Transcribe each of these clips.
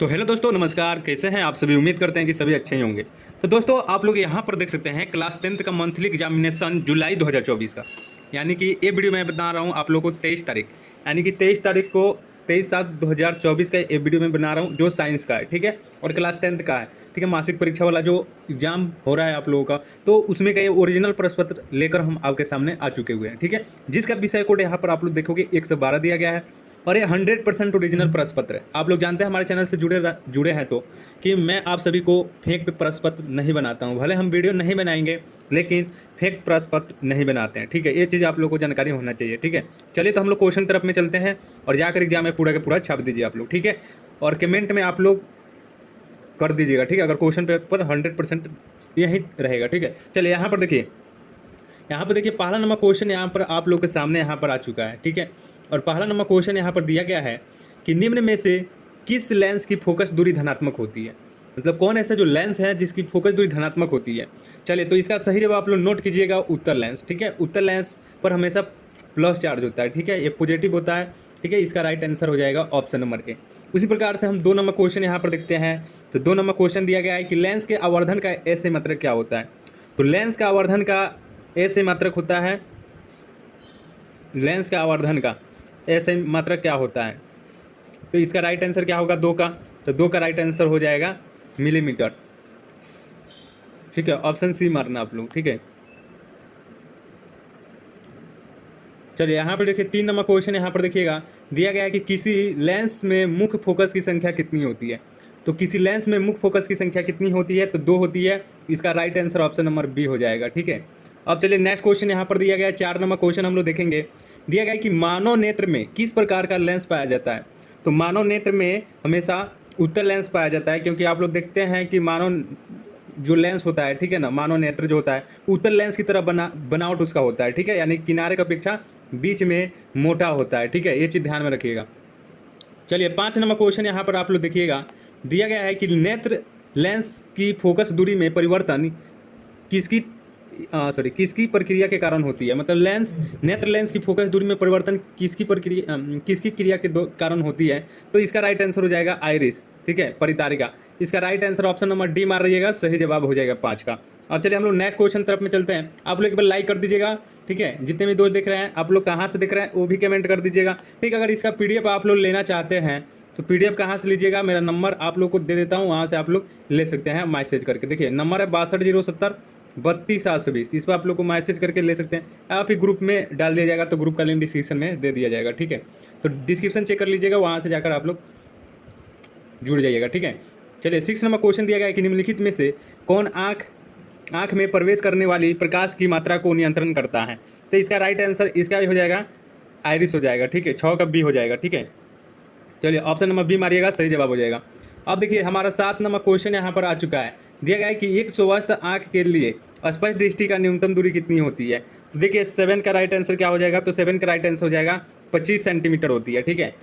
तो हेलो दोस्तों, नमस्कार। कैसे हैं आप सभी? उम्मीद करते हैं कि सभी अच्छे ही होंगे। तो दोस्तों, आप लोग यहाँ पर देख सकते हैं क्लास 10th का मंथली एग्जामिनेशन जुलाई 2024 का, यानी कि ये वीडियो मैं बता रहा हूँ आप लोगों को 23 तारीख, यानी कि 23 तारीख को 23/7/2024 का ये वीडियो मैं बना रहा हूँ जो साइंस का है, ठीक है, और क्लास 10th का है, ठीक है। मासिक परीक्षा वाला जो एग्जाम हो रहा है आप लोगों का, तो उसमें का ये ओरिजिनल प्रश्न पत्र लेकर हम आपके सामने आ चुके हुए हैं, ठीक है। जिसका विषय कोड यहाँ पर आप लोग देखोगे 112 दिया गया है और ये 100% ओरिजिनल प्रश्न पत्र है। आप लोग जानते हैं हमारे चैनल से जुड़े हैं तो कि मैं आप सभी को फेक प्रश्न पत्र नहीं बनाता हूँ। भले हम वीडियो नहीं बनाएंगे लेकिन फेक प्रश्न पत्र नहीं बनाते हैं, ठीक है। ये चीज़ आप लोग को जानकारी होना चाहिए, ठीक है। चलिए तो हम लोग क्वेश्चन तरफ में चलते हैं और जाकर एग्जाम में पूरा का पूरा छाप दीजिए आप लोग, ठीक है। और कमेंट में आप लोग कर दीजिएगा, ठीक है, अगर क्वेश्चन पेपर 100% यही रहेगा, ठीक है। चलिए यहाँ पर देखिए, पहला नंबर क्वेश्चन यहाँ पर आप लोग के सामने यहाँ पर आ चुका है, ठीक है। और पहला नंबर क्वेश्चन यहाँ पर दिया गया है कि निम्न में से किस लेंस की फोकस दूरी धनात्मक होती है। मतलब कौन ऐसा जो लेंस है जिसकी फोकस दूरी धनात्मक होती है। चलिए तो इसका सही जवाब आप लोग नोट कीजिएगा, उत्तर लेंस, ठीक है। उत्तर लेंस पर हमेशा प्लस चार्ज होता है, ठीक है, ये पॉजिटिव होता है, ठीक है। इसका राइट आंसर हो जाएगा ऑप्शन नंबर ए। उसी प्रकार से हम 2 नंबर क्वेश्चन यहाँ पर देखते हैं। तो 2 नंबर क्वेश्चन दिया गया है कि लेंस के आवर्धन का ऐसे मात्रक क्या होता है। तो लेंस का आवर्धन का ऐसे मात्रक होता है, लेंस का आवर्धन का ऐसे मात्रक क्या होता है। तो इसका राइट आंसर क्या होगा 2 का। तो 2 का राइट आंसर हो जाएगा मिलीमीटर, ठीक है। ऑप्शन सी मारना आप लोग, ठीक है। चलिए यहाँ पर देखिए 3 नंबर क्वेश्चन यहाँ पर देखिएगा, दिया गया है कि किसी लेंस में मुख्य फोकस की संख्या कितनी होती है। तो किसी लेंस में मुख्य फोकस की संख्या कितनी होती है, तो 2 होती है। इसका right answer option number B हो जाएगा, ठीक है। अब चलिए नेक्स्ट क्वेश्चन यहाँ पर दिया गया है, 4 नंबर क्वेश्चन हम लोग देखेंगे। दिया गया है कि मानव नेत्र में किस प्रकार का लेंस पाया जाता है। तो मानव नेत्र में हमेशा उत्तल लेंस पाया जाता है, क्योंकि आप लोग देखते हैं कि मानव जो लेंस होता है, ठीक है ना, मानव नेत्र जो होता है उत्तल लेंस की तरह बनावट उसका होता है, ठीक है, यानी किनारे की अपेक्षा बीच में मोटा होता है, ठीक है। ये चीज़ ध्यान में रखिएगा। चलिए 5 नंबर क्वेश्चन यहाँ पर आप लोग देखिएगा, दिया गया है कि नेत्र लेंस की फोकस दूरी में परिवर्तन किसकी प्रक्रिया के कारण होती है। मतलब नेत्र लेंस की फोकस दूरी में परिवर्तन किसकी क्रिया के कारण होती है। तो इसका राइट आंसर हो जाएगा आइरिस, ठीक है, परितारिका। इसका right answer option number D मार रहिएगा, सही जवाब हो जाएगा 5 का। अब चलिए हम लोग नेक्स्ट क्वेश्चन तरफ में चलते हैं। आप लोग एक बार लाइक कर दीजिएगा, ठीक है। जितने भी दोस्त देख रहे हैं आप लोग कहाँ से देख रहे हैं वो भी कमेंट कर दीजिएगा, ठीक है। अगर इसका पीडीएफ आप लोग लेना चाहते हैं तो पीडीएफ कहाँ से लीजिएगा, मेरा नंबर आप लोग को दे देता हूँ, वहाँ से आप लोग ले सकते हैं मैसेज करके। देखिए नंबर है 6207322820, इस पर आप लोग को मैसेज करके ले सकते हैं। आप ही ग्रुप में डाल दिया जाएगा, तो ग्रुप का लिंक डिस्क्रिप्शन में दे दिया जाएगा, ठीक है। तो डिस्क्रिप्शन चेक कर लीजिएगा, वहाँ से जाकर आप लोग जुड़ जाइएगा, ठीक है। चलिए 6 नंबर क्वेश्चन दिया गया है कि निम्नलिखित में से कौन आँख में प्रवेश करने वाली प्रकाश की मात्रा को नियंत्रण करता है। तो इसका राइट आंसर इसका भी हो जाएगा आइरिस हो जाएगा, ठीक है। 6 का बी हो जाएगा, ठीक है। चलिए ऑप्शन नंबर बी मारिएगा, सही जवाब हो जाएगा। अब देखिए हमारा 7 नंबर क्वेश्चन यहाँ पर आ चुका है। दिया गया है कि एक स्वस्थ आँख के लिए स्पष्ट दृष्टि का न्यूनतम दूरी कितनी होती है। तो देखिए 7 का राइट आंसर क्या हो जाएगा। तो 7 का राइट आंसर हो जाएगा 25 सेंटीमीटर होती है, ठीक है।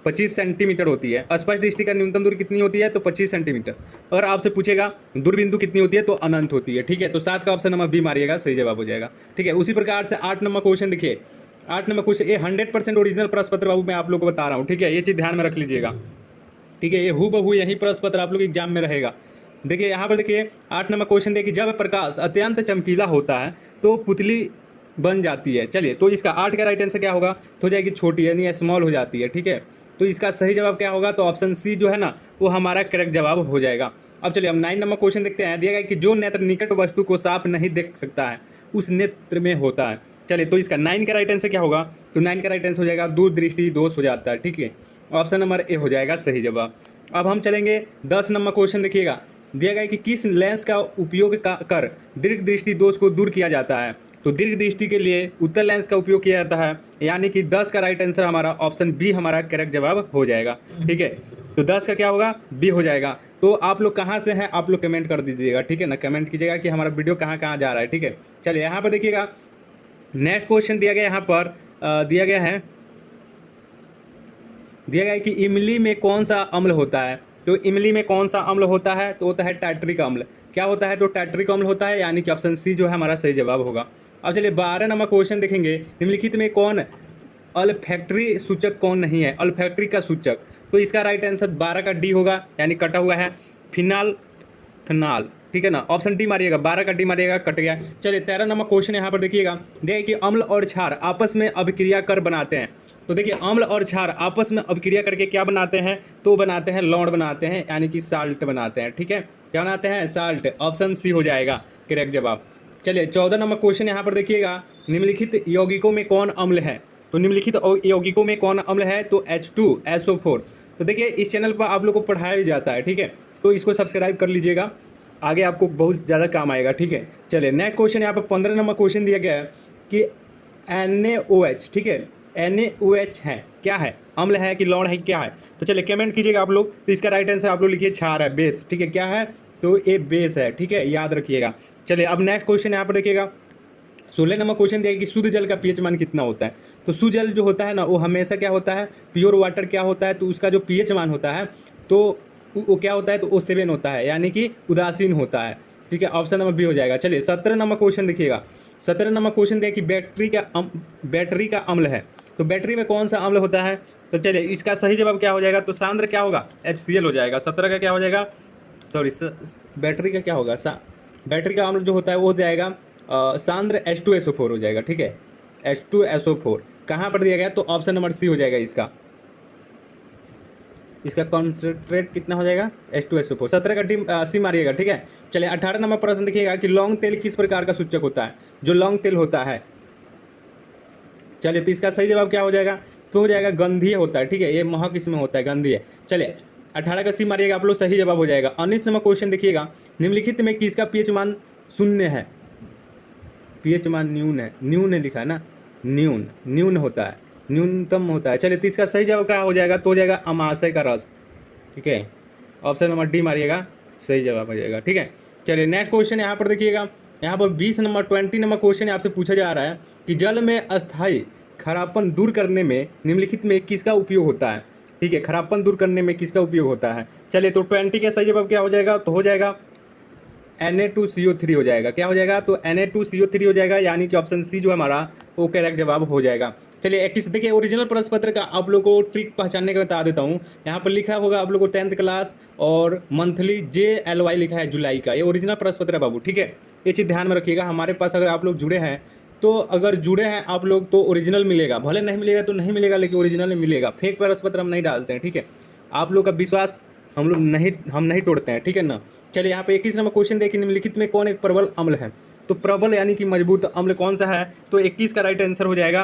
25 सेंटीमीटर होती है। स्पष्ट दृष्टि का न्यूनतम दूरी कितनी होती है, तो 25 सेंटीमीटर। अगर आपसे पूछेगा दूरबिंदु कितनी होती है, तो अनंत होती है, ठीक है। तो 7 का ऑप्शन नंबर बी मारिएगा, सही जवाब हो जाएगा, ठीक है। उसी प्रकार से 8 नंबर क्वेश्चन देखिए, 8 नंबर क्वेश्चन ये 100% ओरिजिनल प्रश्न पत्र बाबू मैं आप लोग को बता रहा हूँ, ठीक है। ये चीज़ ध्यान में रख लीजिएगा, ठीक है। ये हूबहू यही प्रश्न पत्र आप लोग एग्जाम में रहेगा। देखिए यहाँ पर देखिए 8 नंबर क्वेश्चन देखिए, जब प्रकाश अत्यंत चमकीला होता है तो पुतली बन जाती है। चलिए तो इसका 8 का राइट आंसर क्या होगा, तो हो जाएगी छोटी, यानी स्मॉल हो जाती है, ठीक है। तो इसका सही जवाब क्या होगा, तो ऑप्शन सी जो है ना वो हमारा करेक्ट जवाब हो जाएगा। अब चलिए हम 9 नंबर क्वेश्चन देखते हैं। दिया गया कि जो नेत्र निकट वस्तु को साफ नहीं देख सकता है उस नेत्र में होता है। चलिए तो इसका 9 का राइट आंसर क्या होगा, तो 9 का राइट आंसर हो जाएगा दूरदृष्टि दोष हो जाता है, ठीक है। ऑप्शन नंबर ए हो जाएगा सही जवाब। अब हम चलेंगे 10 नंबर क्वेश्चन देखिएगा। दिया गया कि किस लेंस का उपयोग कर दीर्घ दृष्टि दोष को दूर किया जाता है। तो दीर्घ दृष्टि के लिए उत्तल लेंस का उपयोग किया जाता है, यानी कि 10 का राइट आंसर हमारा ऑप्शन बी हमारा करेक्ट जवाब हो जाएगा, ठीक है। तो 10 का क्या होगा, बी हो जाएगा। तो आप लोग कहाँ से हैं आप लोग कमेंट कर दीजिएगा, ठीक है ना। कमेंट कीजिएगा कि हमारा वीडियो कहाँ कहाँ जा रहा है, ठीक है। चलिए यहाँ पर देखिएगा नेक्स्ट क्वेश्चन दिया गया, यहाँ पर दिया गया है कि इमली में कौन सा अम्ल होता है। तो इमली में कौन सा अम्ल होता है, तो होता है टाइट्रिक अम्ल। क्या होता है, तो टाइट्रिक अम्ल होता है, यानी कि ऑप्शन सी जो है हमारा सही जवाब होगा। अब चलिए 12 नंबर क्वेश्चन देखेंगे। निम्नलिखित में कौन अल्फैक्टरी सूचक कौन नहीं है। अल्फैक्टरी का सूचक तो इसका राइट आंसर 12 का डी होगा, यानी कटा हुआ है फिनाल थनाल, ठीक है ना। ऑप्शन डी मारिएगा, 12 का डी मारिएगा, कट गया। चलिए 13 नंबर क्वेश्चन यहाँ पर देखिएगा, देखिए कि अम्ल और क्षार आपस में अभिक्रिया कर बनाते हैं। तो देखिए अम्ल और क्षार आपस में अभिक्रिया करके क्या बनाते हैं, तो बनाते हैं लवण बनाते हैं, यानी कि साल्ट बनाते हैं, ठीक है। क्या बनाते हैं, साल्ट। ऑप्शन सी हो जाएगा करेक्ट जवाब। चलिए 14 नंबर क्वेश्चन यहाँ पर देखिएगा, निम्नलिखित यौगिकों में कौन अम्ल है। तो निम्नलिखित यौगिकों में कौन अम्ल है, तो H2SO4। तो देखिए इस चैनल पर आप लोग को पढ़ाया भी जाता है, ठीक है, तो इसको सब्सक्राइब कर लीजिएगा, आगे आपको बहुत ज़्यादा काम आएगा, ठीक है। चलिए नेक्स्ट क्वेश्चन यहाँ पर 15 नंबर क्वेश्चन दिया गया है कि NaOH, ठीक है, NaOH है, क्या है, अम्ल है कि लवण है, क्या है। तो चलिए कमेंट कीजिएगा आप लोग। तो इसका राइट आंसर आप लोग लिखिए क्षार है, बेस, ठीक है, क्या है, तो ये बेस है, ठीक है, याद रखिएगा। चलिए अब नेक्स्ट क्वेश्चन यहाँ पर देखिएगा, 16 नंबर क्वेश्चन दिया कि शुद्ध जल का पीएच मान कितना होता है। तो शुद्ध जल जो होता है ना, वो हमेशा क्या होता है, प्योर वाटर क्या होता है, तो उसका जो पीएच मान होता है तो वो क्या होता है, तो O7 होता है, यानी कि उदासीन होता है, ठीक है। ऑप्शन नंबर बी हो जाएगा। चलिए 17 नंबर क्वेश्चन देखिएगा, 17 नंबर क्वेश्चन दिया कि बैटरी का अम्ल है। तो बैटरी में कौन सा अम्ल होता है। तो चलिए इसका सही जवाब क्या हो जाएगा, तो सांद्र क्या होगा, HCl हो जाएगा। 17 का क्या हो जाएगा, सॉरी बैटरी का क्या होगा, बैटरी का अम्ल जो होता है वो हो जाएगा सांद्र H2SO4 हो जाएगा, ठीक है, H2SO4 कहाँ पर दिया गया, तो ऑप्शन नंबर सी हो जाएगा इसका कॉन्सेंट्रेट कितना हो जाएगा, H2SO4। 17 का सी मारिएगा, ठीक है। चलिए 18 नंबर प्रश्न देखिएगा कि लौंग तेल किस प्रकार का सूचक होता है। जो लौंग तेल होता है, चलिए तो इसका सही जवाब क्या हो जाएगा, तो हो जाएगा गंधीय होता है, ठीक है, ये महक इसमें होता है, गंधीय। चलिए 18 का सी मारिएगा आप लोग, सही जवाब हो जाएगा। 19 नंबर क्वेश्चन देखिएगा, निम्नलिखित में किसका पीएच मान शून्य है। पीएच मान न्यून है, न्यून लिखा है ना, न्यून होता है, न्यूनतम होता है। चलिए तो इसका सही जवाब क्या हो जाएगा, तो हो जाएगा अमाशय का रस, ठीक है। ऑप्शन नंबर डी मारिएगा, सही जवाब हो जाएगा, ठीक है। चलिए नेक्स्ट क्वेश्चन यहाँ पर देखिएगा, यहाँ पर 20 नंबर क्वेश्चन आपसे पूछा जा रहा है कि जल में अस्थायी खराबपन दूर करने में निम्नलिखित में किसका उपयोग होता है, ठीक है, खराबपन दूर करने में किसका उपयोग होता है। चलिए तो 20 का सही जवाब क्या हो जाएगा, तो हो जाएगा Na2CO3 हो जाएगा, क्या हो जाएगा, तो Na2CO3 हो जाएगा, यानी कि ऑप्शन सी जो है हमारा वो करेक्ट जवाब हो जाएगा। चलिए 21 देखिए, ओरिजिनल प्रश्न पत्र का आप लोगों को ट्रिक पहचानने का बता देता हूँ। यहाँ पर लिखा होगा आप लोगों को 10th क्लास और मंथली JLY लिखा है जुलाई का, ये ओरिजिनल प्रश्न पत्र है बाबू, ठीक है, ये चीज़ ध्यान में रखिएगा। हमारे पास अगर आप लोग जुड़े हैं, तो अगर जुड़े हैं आप लोग तो ओरिजिनल मिलेगा, भले नहीं मिलेगा तो नहीं मिलेगा, लेकिन ओरिजिनल मिलेगा। फेक प्रश्न पत्र हम नहीं डालते हैं, ठीक है, आप लोग का विश्वास हम नहीं तोड़ते हैं, ठीक है ना। चलिए यहाँ पे 21 नंबर क्वेश्चन देखिए, निम्नलिखित में कौन एक प्रबल अम्ल है। तो प्रबल यानी कि मजबूत अम्ल कौन सा है, तो 21 का राइट आंसर हो जाएगा,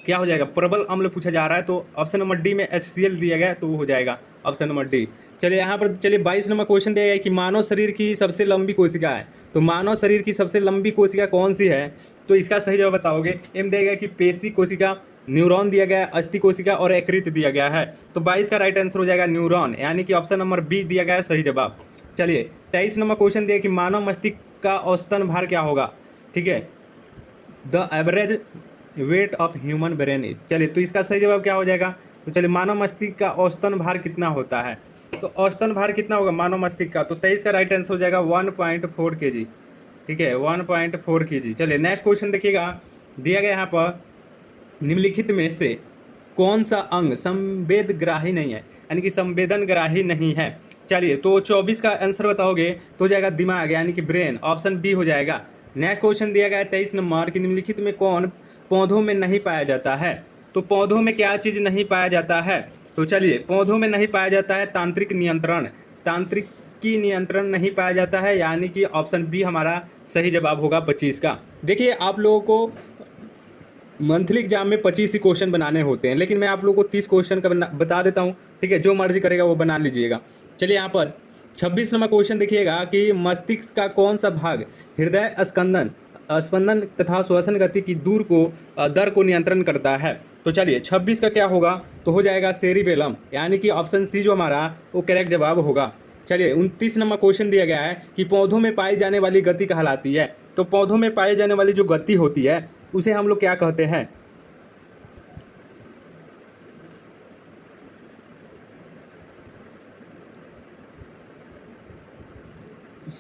क्या हो जाएगा, प्रबल अम्ल पूछा जा रहा है, तो ऑप्शन नंबर डी में HCl दिया गया, तो वो हो जाएगा ऑप्शन नंबर डी। चलिए यहाँ पर चलिए 22 नंबर क्वेश्चन दिया गया कि मानव शरीर की सबसे लंबी कोशिका है। तो मानव शरीर की सबसे लंबी कोशिका कौन सी है, तो इसका सही जवाब बताओगे। एम दिया गया कि पेशी कोशिका, न्यूरॉन दिया गया है, अस्थि कोशिका और यकृत दिया गया है। तो 22 का राइट आंसर हो जाएगा न्यूरॉन, यानी कि ऑप्शन नंबर बी दिया गया है सही जवाब। चलिए 23 नंबर क्वेश्चन दिया कि मानव मस्तिष्क का औसतन भार क्या होगा, ठीक है, the average weight of human brain is. चलिए तो इसका सही जवाब क्या हो जाएगा, तो चलिए मानव मस्तिष्क का औसतन भार कितना होता है, तो औसतन भार कितना होगा मानव मस्तिष्क का, तो 23 का राइट आंसर हो जाएगा 1.4 kg, ठीक है, 1.4 kg। चलिए नेक्स्ट क्वेश्चन देखिएगा, दिया गया यहाँ पर निम्नलिखित में से कौन सा अंग संवेदग्राही नहीं है, यानी कि संवेदनग्राही नहीं है। चलिए तो 24 का आंसर बताओगे तो हो जाएगा दिमाग, यानी कि ब्रेन, ऑप्शन बी हो जाएगा। नेक्स्ट क्वेश्चन दिया गया है 23 नंबर कि निम्नलिखित में कौन पौधों में नहीं पाया जाता है। तो पौधों में क्या चीज़ नहीं पाया जाता है, तो चलिए पौधों में नहीं पाया जाता है तांत्रिक नियंत्रण नहीं पाया जाता है, यानी कि ऑप्शन बी हमारा सही जवाब होगा 25 का। देखिए आप लोगों को मंथली एग्जाम में 25 ही क्वेश्चन बनाने होते हैं, लेकिन मैं आप लोगों को 30 क्वेश्चन का बता देता हूँ, ठीक है, जो मर्जी करेगा वो बना लीजिएगा। चलिए यहाँ पर 26 नंबर क्वेश्चन देखिएगा कि मस्तिष्क का कौन सा भाग हृदय स्पंदन तथा श्वसन गति की दर को नियंत्रण करता है। तो चलिए 26 का क्या होगा, तो हो जाएगा सेरिबेलम, यानी कि ऑप्शन सी जो हमारा वो करेक्ट जवाब होगा। चलिए 29 नंबर क्वेश्चन दिया गया है कि पौधों में पाई जाने वाली गति कहलाती है। तो पौधों में पाई जाने वाली जो गति होती है उसे हम लोग क्या कहते हैं,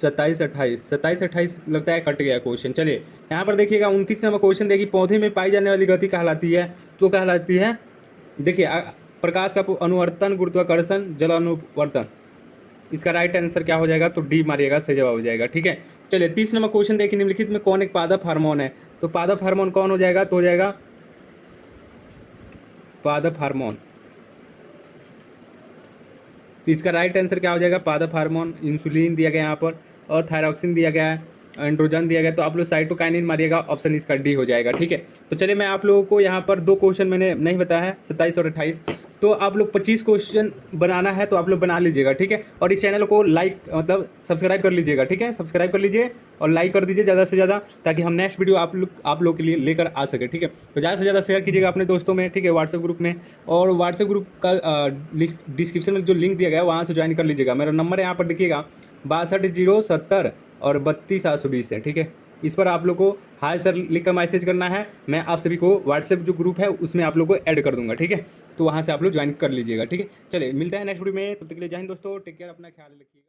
27-28 लगता है कट गया क्वेश्चन। चलिए यहाँ पर देखिएगा 29 नंबर क्वेश्चन देखिए, पौधे में पाई जाने वाली गति कहलाती है, तो कहलाती है देखिए प्रकाश का अनुवर्तन, गुरुत्वाकर्षण, जल अनुवर्तन। इसका राइट आंसर क्या हो जाएगा, तो डी मारिएगा, सही जवाब हो जाएगा। ठीक है, चलिए 30 नंबर क्वेश्चन देखिए, निम्नलिखित में कौन एक पादप हार्मोन है। तो पादप हार्मोन कौन हो जाएगा, तो हो जाएगा पादप हार्मोन। तो इसका राइट आंसर क्या हो जाएगा, पादप हार्मोन। इंसुलिन दिया गया यहाँ पर, और थायरॉक्सिन दिया गया है, एंड्रोजन दिया गया। तो आप लोग साइटोकाइनिन मारिएगा, ऑप्शन इसका डी हो जाएगा। ठीक है, तो चलिए मैं आप लोगों को यहाँ पर 2 क्वेश्चन मैंने नहीं बताया है, 27 और 28। तो आप लोग 25 क्वेश्चन बनाना है तो आप लोग बना लीजिएगा। ठीक है, और इस चैनल को लाइक मतलब सब्सक्राइब कर लीजिएगा। ठीक है, सब्सक्राइब कर लीजिए और लाइक कर दीजिए ज़्यादा से ज़्यादा, ताकि हम नेक्स्ट वीडियो आप लोग के लिए लेकर आ सके। ठीक है, तो ज़्यादा से ज़्यादा शेयर कीजिएगा अपने दोस्तों में। ठीक है, व्हाट्सएप ग्रुप में, और व्हाट्सएप ग्रुप का डिस्क्रिप्शन में जो लिंक दिया गया है वहाँ से ज्वाइन कर लीजिएगा। मेरा नंबर यहाँ पर देखिएगा 62 070 और 32 720 है। ठीक है, इस पर आप लोग को हाय सर लिख कर मैसेज करना है। मैं आप सभी को व्हाट्सएप जो ग्रुप है उसमें आप लोग को ऐड कर दूंगा। ठीक है, तो वहाँ से आप लोग ज्वाइन कर लीजिएगा। ठीक है, चलिए मिलते हैं नेक्स्ट वीडियो में, तब तक के लिए जय हिंद दोस्तों, टेक केयर, अपना ख्याल रखिएगा।